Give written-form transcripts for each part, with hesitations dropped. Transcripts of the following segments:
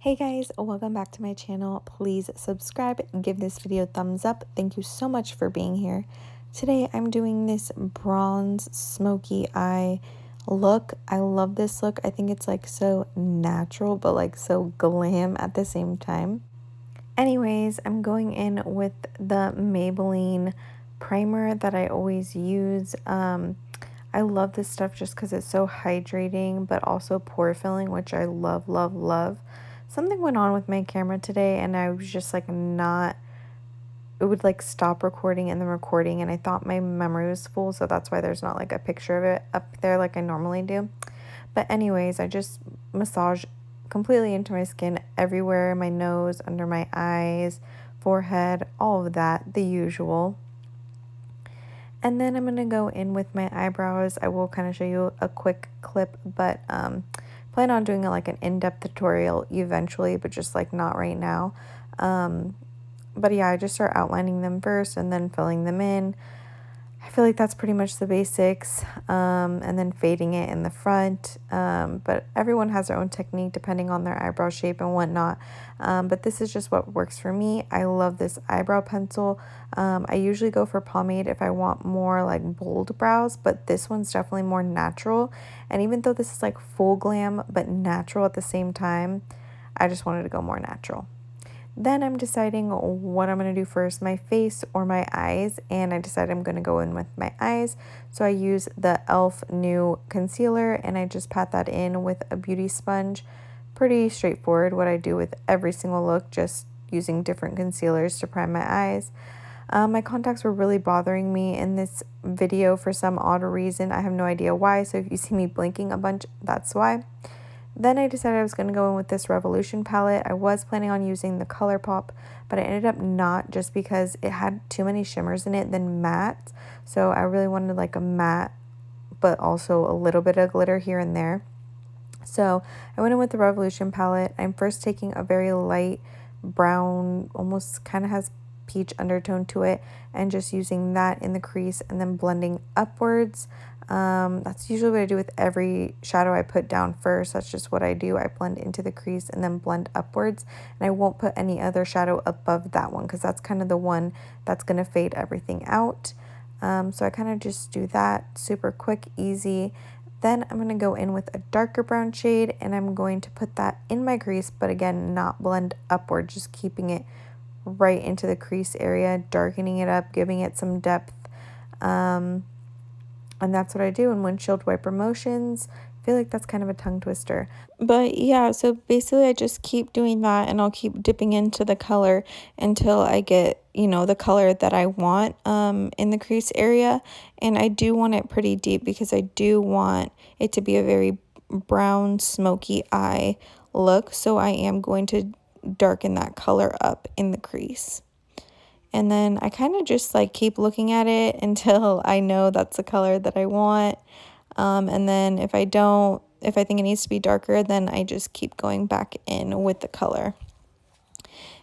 Hey guys, welcome back to my channel. Please subscribe, give this video a thumbs up. Thank you so much for being here. Today I'm doing this bronze smoky eye look. I love this look. I think it's like so natural but like so glam at the same time. Anyways, I'm going in with the Maybelline primer that I always use. I love this stuff just because it's so hydrating but also pore filling, which I love, love, love. Something went on with my camera today and I was just like it would like stop recording and then recording, and I thought my memory was full, so that's why there's not like a picture of it up there like I normally do. But anyways, I just massage completely into my skin everywhere, my nose, under my eyes, forehead, all of that, the usual. And then I'm going to go in with my eyebrows. I will kind of show you a quick clip, but plan on doing like an in-depth tutorial eventually, but just like not right now. But yeah, I just start outlining them first and then filling them in. I feel like that's pretty much the basics, and then fading it in the front, but everyone has their own technique depending on their eyebrow shape and whatnot, but this is just what works for me. I love this eyebrow pencil. I usually go for pomade if I want more like bold brows, but this one's definitely more natural, and even though this is like full glam but natural at the same time, I just wanted to go more natural. Then I'm deciding what I'm going to do first, my face or my eyes, and I decided I'm going to go in with my eyes. So I use the e.l.f. new concealer and I just pat that in with a beauty sponge. Pretty straightforward what I do with every single look, just using different concealers to prime my eyes. My contacts were really bothering me in this video for some odd reason. I have no idea why, so if you see me blinking a bunch, that's why. Then I decided I was going to go in with this Revolution palette. I was planning on using the ColourPop, but I ended up not, just because it had too many shimmers in it than matte. So I really wanted like a matte, but also a little bit of glitter here and there. So I went in with the Revolution palette. I'm first taking a very light brown, almost kind of has peach undertone to it, and just using that in the crease and then blending upwards. That's usually what I do with every shadow I put down first. That's just what I do. I blend into the crease and then blend upwards, and I won't put any other shadow above that one because that's kind of the one that's going to fade everything out. So I kind of just do that super quick, easy. Then I'm going to go in with a darker brown shade and I'm going to put that in my crease, but again, not blend upward, just keeping it right into the crease area, darkening it up, giving it some depth. And that's what I do in windshield wiper motions. I feel like that's kind of a tongue twister. But yeah, so basically I just keep doing that and I'll keep dipping into the color until I get, the color that I want in the crease area. And I do want it pretty deep because I do want it to be a very brown, smoky eye look. So I am going to darken that color up in the crease. And then I kind of just like keep looking at it until I know that's the color that I want. And then if I think it needs to be darker, then I just keep going back in with the color.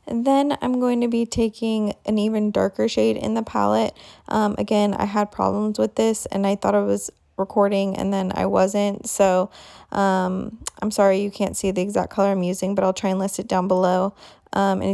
And then I'm going to be taking an even darker shade in the palette. Again, I had problems with this and I thought I was recording and then I wasn't. So I'm sorry you can't see the exact color I'm using, but I'll try and list it down below. And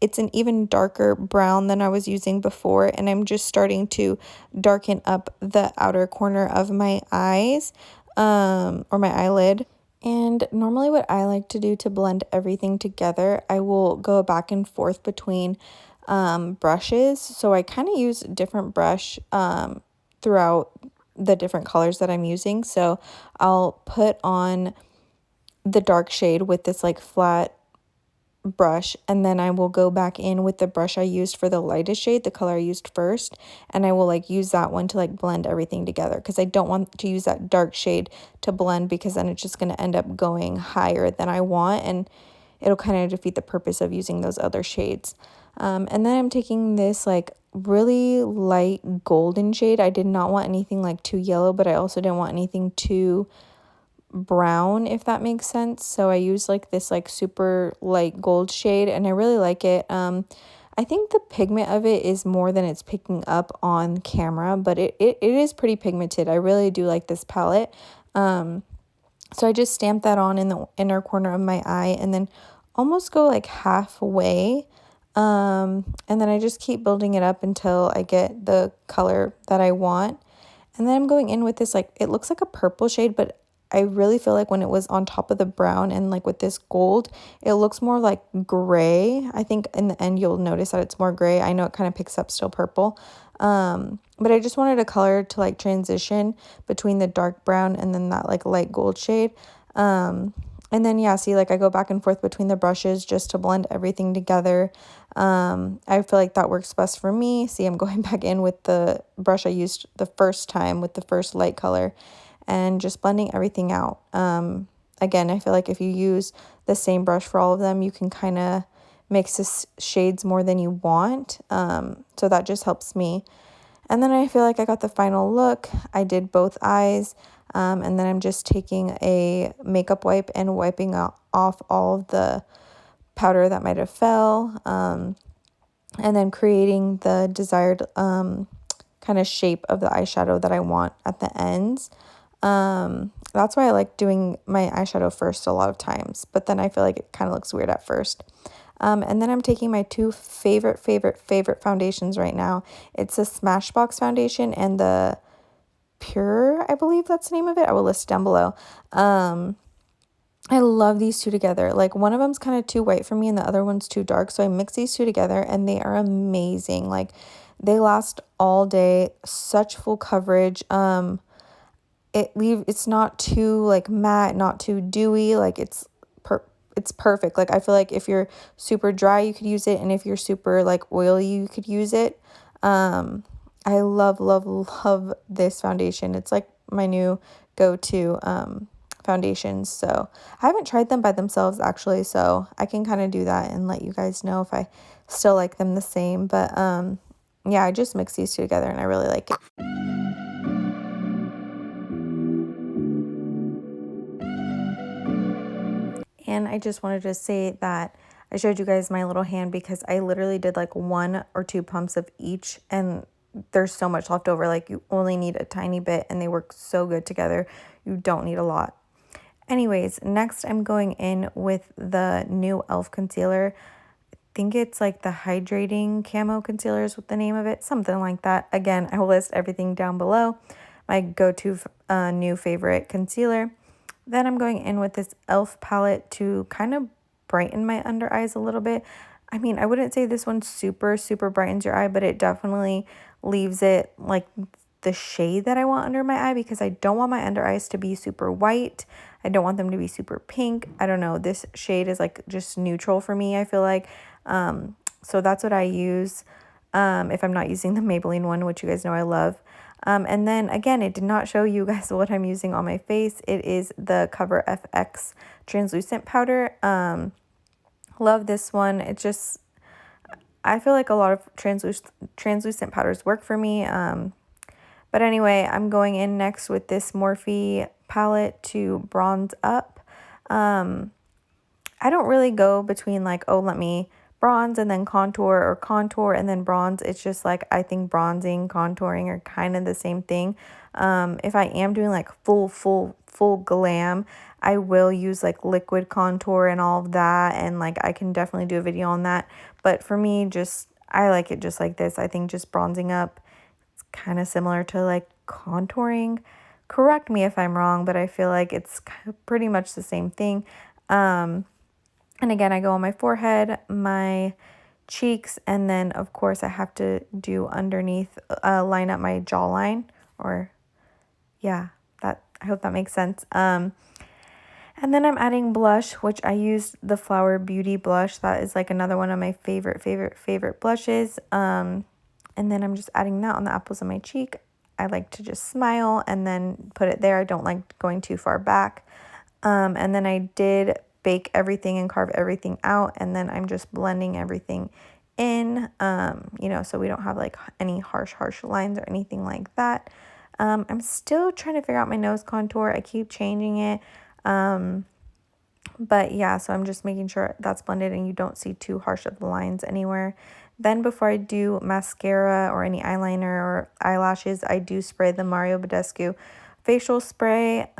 it's an even darker brown than I was using before, and I'm just starting to darken up the outer corner of my eyes, or my eyelid. And normally what I like to do to blend everything together, I will go back and forth between brushes. So I kind of use different brush throughout the different colors that I'm using. So I'll put on the dark shade with this like flat brush, and then I will go back in with the brush I used for the lightest shade, the color I used first, and I will like use that one to like blend everything together because I don't want to use that dark shade to blend because then it's just going to end up going higher than I want and it'll kind of defeat the purpose of using those other shades. And then I'm taking this like really light golden shade. I did not want anything like too yellow, but I also didn't want anything too brown, if that makes sense. So I use like this like super light gold shade and I really like it. I think the pigment of it is more than it's picking up on camera, but it is pretty pigmented. I really do like this palette. So I just stamped that on in the inner corner of my eye, and then almost go like halfway. And then I just keep building it up until I get the color that I want. And then I'm going in with this, like, it looks like a purple shade, but I really feel like when it was on top of the brown and like with this gold, it looks more like gray. I think in the end you'll notice that it's more gray. I know it kind of picks up still purple. But I just wanted a color to like transition between the dark brown and then that like light gold shade. And then, yeah, see, like I go back and forth between the brushes just to blend everything together. I feel like that works best for me. See, I'm going back in with the brush I used the first time with the first light color and just blending everything out. Again, I feel like if you use the same brush for all of them, you can kind of mix the shades more than you want. So that just helps me. And then I feel like I got the final look. I did both eyes. And then I'm just taking a makeup wipe and wiping off all of the powder that might have fell. And then creating the desired kind of shape of the eyeshadow that I want at the ends. That's why I like doing my eyeshadow first a lot of times. But then I feel like it kind of looks weird at first. And then I'm taking my two favorite foundations right now. It's the Smashbox Foundation and the Pure, I believe that's the name of it. I will list it down below. I love these two together. Like one of them's kind of too white for me and the other one's too dark. So I mix these two together and they are amazing. Like they last all day, such full coverage. It's not too like matte, not too dewy. Like it's perfect. Like I feel like if you're super dry, you could use it, and if you're super like oily, you could use it. I love this foundation. It's like my new go-to foundations. So I haven't tried them by themselves actually, so I can kind of do that and let you guys know if I still like them the same. But yeah, I just mix these two together and I really like it. And I just wanted to say that I showed you guys my little hand because I literally did like 1 or 2 pumps of each, and there's so much left over. Like you only need a tiny bit and they work so good together. You don't need a lot. Anyways, next I'm going in with the new e.l.f. concealer. I think it's like the Hydrating Camo concealer is what the name of it, something like that. Again, I will list everything down below. My go-to new favorite concealer. Then I'm going in with this e.l.f. palette to kind of brighten my under eyes a little bit. I mean, I wouldn't say this one super brightens your eye, but it definitely leaves it like the shade that I want under my eye, because I don't want my under eyes to be super white. I don't want them to be super pink. I don't know. This shade is like just neutral for me, I feel like. So that's what I use if I'm not using the Maybelline one, which you guys know I love. And then again, it did not show you guys what I'm using on my face. It is the Cover FX translucent powder. Love this one. It just, I feel like a lot of translucent powders work for me. But anyway, I'm going in next with this Morphe palette to bronze up. I don't really go between like, oh, let me bronze and then contour, or contour and then bronze. It's just like, I think bronzing, contouring are kind of the same thing. If I am doing like full glam, I will use like liquid contour and all of that, and like I can definitely do a video on that. But for me, just I like it just like this. I think just bronzing up, it's kind of similar to like contouring. Correct me if I'm wrong, but I feel like it's pretty much the same thing. And again, I go on my forehead, my cheeks, and then of course I have to do underneath, line up my jawline, or yeah, that, I hope that makes sense. And then I'm adding blush, which I used the Flower Beauty blush. That is like another one of my favorite blushes. And then I'm just adding that on the apples of my cheek. I like to just smile and then put it there. I don't like going too far back. And then I did bake everything and carve everything out, and then I'm just blending everything in, you know, so we don't have like any harsh lines or anything like that. I'm still trying to figure out my nose contour. I keep changing it. But yeah, so I'm just making sure that's blended and you don't see too harsh of the lines anywhere. Then before I do mascara or any eyeliner or eyelashes, I do spray the Mario Badescu facial spray.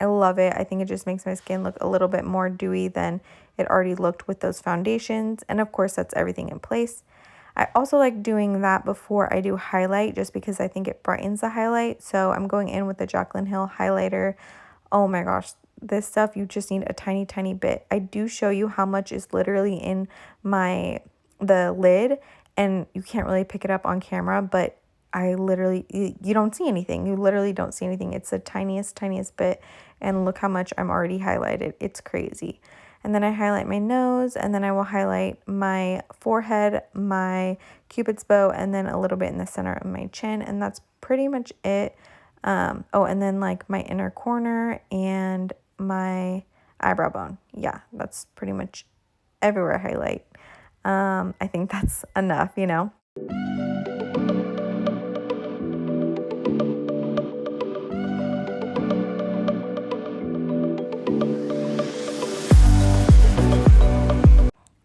I love it. I think it just makes my skin look a little bit more dewy than it already looked with those foundations. And of course, that's everything in place. I also like doing that before I do highlight just because I think it brightens the highlight. So I'm going in with the Jaclyn Hill highlighter. Oh my gosh, this stuff, you just need a tiny, tiny bit. I do show you how much is literally in the lid, and you can't really pick it up on camera, but I literally, you don't see anything. You literally don't see anything. It's the tiniest, tiniest bit, and look how much I'm already highlighted. It's crazy. And then I highlight my nose, and then I will highlight my forehead, my cupid's bow, and then a little bit in the center of my chin, and that's pretty much it. Oh, and then like my inner corner and my eyebrow bone. Yeah, that's pretty much everywhere I highlight. I think that's enough, you know.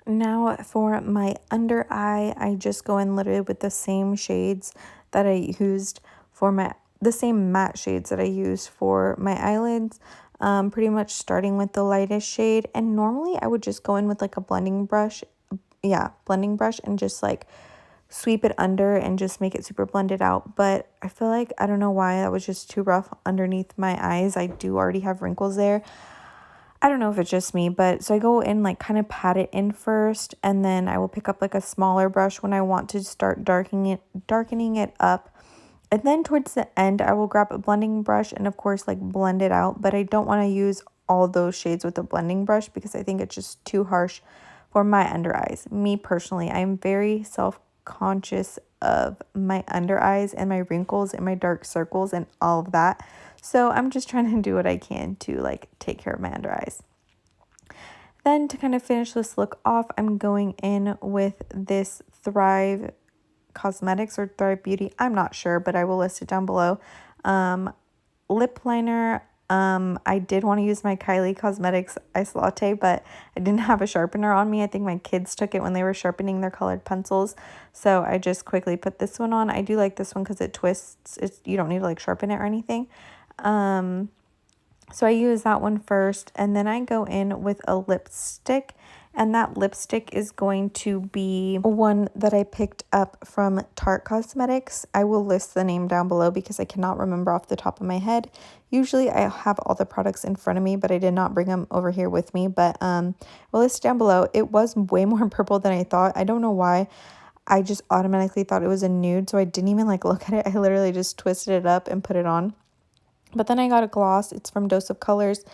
Now for my under eye, I just go in literally with the same shades that I used for the same matte shades that I used for my eyelids. Pretty much starting with the lightest shade. And normally I would just go in with like a blending brush. Yeah, blending brush, and just like sweep it under and just make it super blended out. But I feel like, I don't know why, that was just too rough underneath my eyes. I do already have wrinkles there. I don't know if it's just me, but so I go in like kind of pat it in first, and then I will pick up like a smaller brush when I want to start darkening it up. And then towards the end, I will grab a blending brush and of course like blend it out, but I don't want to use all those shades with a blending brush because I think it's just too harsh for my under eyes. Me personally, I'm very self-conscious of my under eyes and my wrinkles and my dark circles and all of that. So I'm just trying to do what I can to like take care of my under eyes. Then to kind of finish this look off, I'm going in with this Thrive Cosmetics or Thrive Beauty. I'm not sure, but I will list it down below. Lip liner. I did want to use my Kylie Cosmetics Ice Latte, but I didn't have a sharpener on me. I think my kids took it when they were sharpening their colored pencils. So I just quickly put this one on. I do like this one because it twists. You don't need to like sharpen it or anything. So I use that one first, and then I go in with a lipstick, and that lipstick is going to be one that I picked up from Tarte Cosmetics. I will list the name down below because I cannot remember off the top of my head. Usually I have all the products in front of me, but I did not bring them over here with me, but we'll list it down below. It was way more purple than I thought. I don't know why. I just automatically thought it was a nude, so I didn't even like look at it. I literally just twisted it up and put it on. But then I got a gloss. It's from Dose of Colors.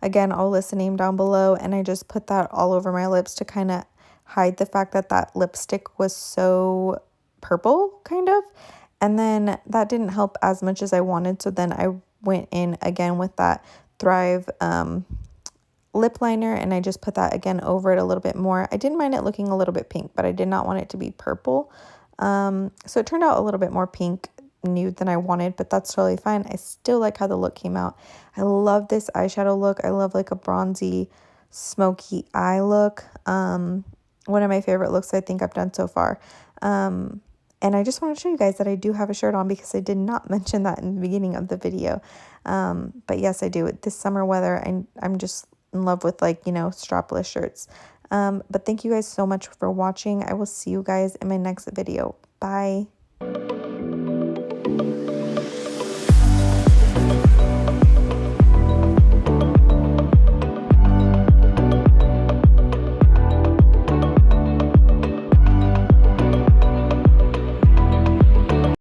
Again, I'll list the name down below. And I just put that all over my lips to kind of hide the fact that that lipstick was so purple, kind of. And then that didn't help as much as I wanted. So then I went in again with that Thrive lip liner. And I just put that again over it a little bit more. I didn't mind it looking a little bit pink, but I did not want it to be purple. So it turned out a little bit more pink nude than I wanted, but that's totally fine. I still like how the look came out. I love this eyeshadow look. I love like a bronzy smoky eye look. One of my favorite looks I think I've done so far. And I just want to show you guys that I do have a shirt on because I did not mention that in the beginning of the video. But yes, I do. This summer weather, I'm just in love with like, you know, strapless shirts. But thank you guys so much for watching. I will see you guys in my next video. Bye.